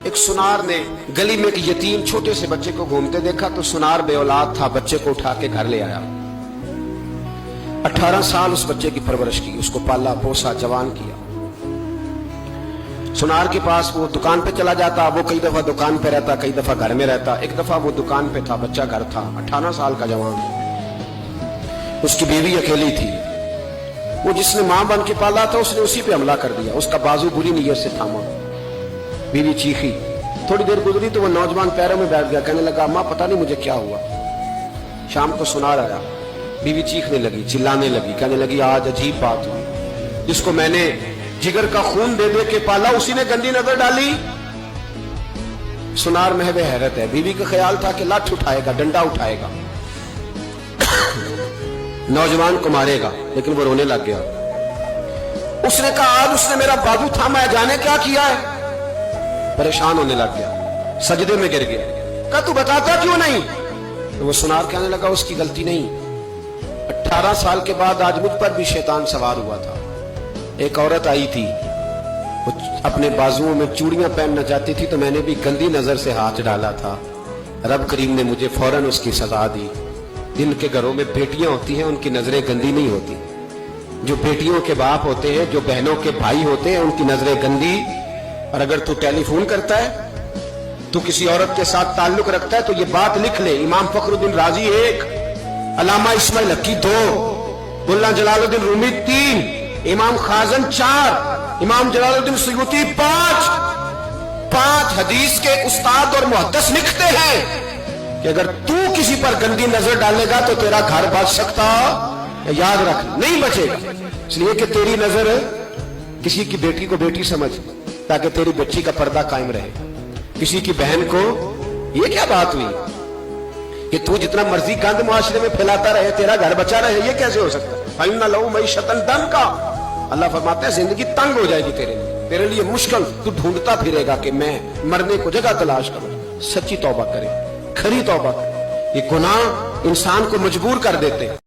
ایک سنار نے گلی میں ایک یتیم چھوٹے سے بچے کو گھومتے دیکھا تو سنار بے اولاد تھا، بچے کو اٹھا کے گھر لے آیا۔ 18 سال اس بچے کی پرورش کی، اس کو پالا پوسا جوان کیا۔ سنار کے پاس وہ دکان پہ چلا جاتا، وہ کئی دفعہ دکان پہ رہتا، کئی دفعہ گھر میں رہتا۔ ایک دفعہ وہ دکان پہ تھا، بچہ گھر تھا، 18 سال کا جوان۔ اس کی بیوی اکیلی تھی، وہ جس نے ماں بن کے پالا تھا اس نے اسی پہ حملہ کر دیا، اس کا بازو بری نیت سے تھاما۔ بیوی چیخی، تھوڑی دیر گزری تو وہ نوجوان پیروں میں بیٹھ گیا، کہنے لگا ماں پتہ نہیں مجھے کیا ہوا۔ شام کو سنار آیا، بیوی چیخنے لگی، چلانے لگی، کہنے لگی آج عجیب بات ہوئی، جس کو میں نے جگر کا خون دے دے کے پالا اسی نے گندی نظر ڈالی۔ سنار محو حیرت ہے، بیوی کا خیال تھا کہ لاٹھ اٹھائے گا، ڈنڈا اٹھائے گا، نوجوان کو مارے گا، لیکن وہ رونے لگ گیا۔ اس نے کہا آج اس نے میرا بازو تھاما ہے، جانے کیا کیا ہے؟ پریشان ہونے لگ گیا، سجدے میں گر گیا، کہا تو بتاتا کیوں نہیں؟ تو وہ سنار کہنے لگا اس کی غلطی نہیں، 18 سال کے بعد آج مجھ پر بھی شیطان سوار ہوا تھا۔ ایک عورت آئی تھی، وہ اپنے بازوؤں میں چوڑیاں پہننا چاہتی تھی تو میں نے بھی گندی نظر سے ہاتھ ڈالا تھا، رب کریم نے مجھے فوراً اس کی سزا دی۔ جن کے گھروں میں بیٹیاں ہوتی ہیں ان کی نظریں گندی نہیں ہوتی، جو بیٹیوں کے باپ ہوتے ہیں، جو بہنوں کے بھائی ہوتے ہیں، ان کی نظریں گندی۔ اور اگر تو ٹیلی فون کرتا ہے، تو کسی عورت کے ساتھ تعلق رکھتا ہے تو یہ بات لکھ لے، امام فخر الدین رازی 1، علامہ اسماعیل حقی 2، ملا جلال الدین رومی 3، امام خازن 4، امام جلال الدین سیوطی 5 حدیث کے استاد اور محدث لکھتے ہیں کہ اگر تو کسی پر گندی نظر ڈالے گا تو تیرا گھر بچ سکتا، یاد رکھ نہیں بچے گا، اس لیے کہ تیری نظر کسی کی بیٹی کو بیٹی سمجھ تاکہ تیری بچی کا پردہ قائم رہے، کسی کی بہن کو۔ یہ کیا بات ہوئی کہ تو جتنا مرضی گند معاشرے میں پھیلاتا رہے تیرا گھر بچا رہے؟ یہ کیسے ہو سکتا ہے؟ فَإِنَّ لَهُ مَعِيشَةً ضَنْكَ، اللہ فرماتا ہے زندگی تنگ ہو جائے گی تیرے لیے مشکل، تو ڈھونڈتا پھرے گا کہ میں مرنے کو جگہ تلاش کروں۔ سچی توبہ کرے، کھری توبہ کرے، یہ گناہ انسان کو مجبور کر دیتے ہیں۔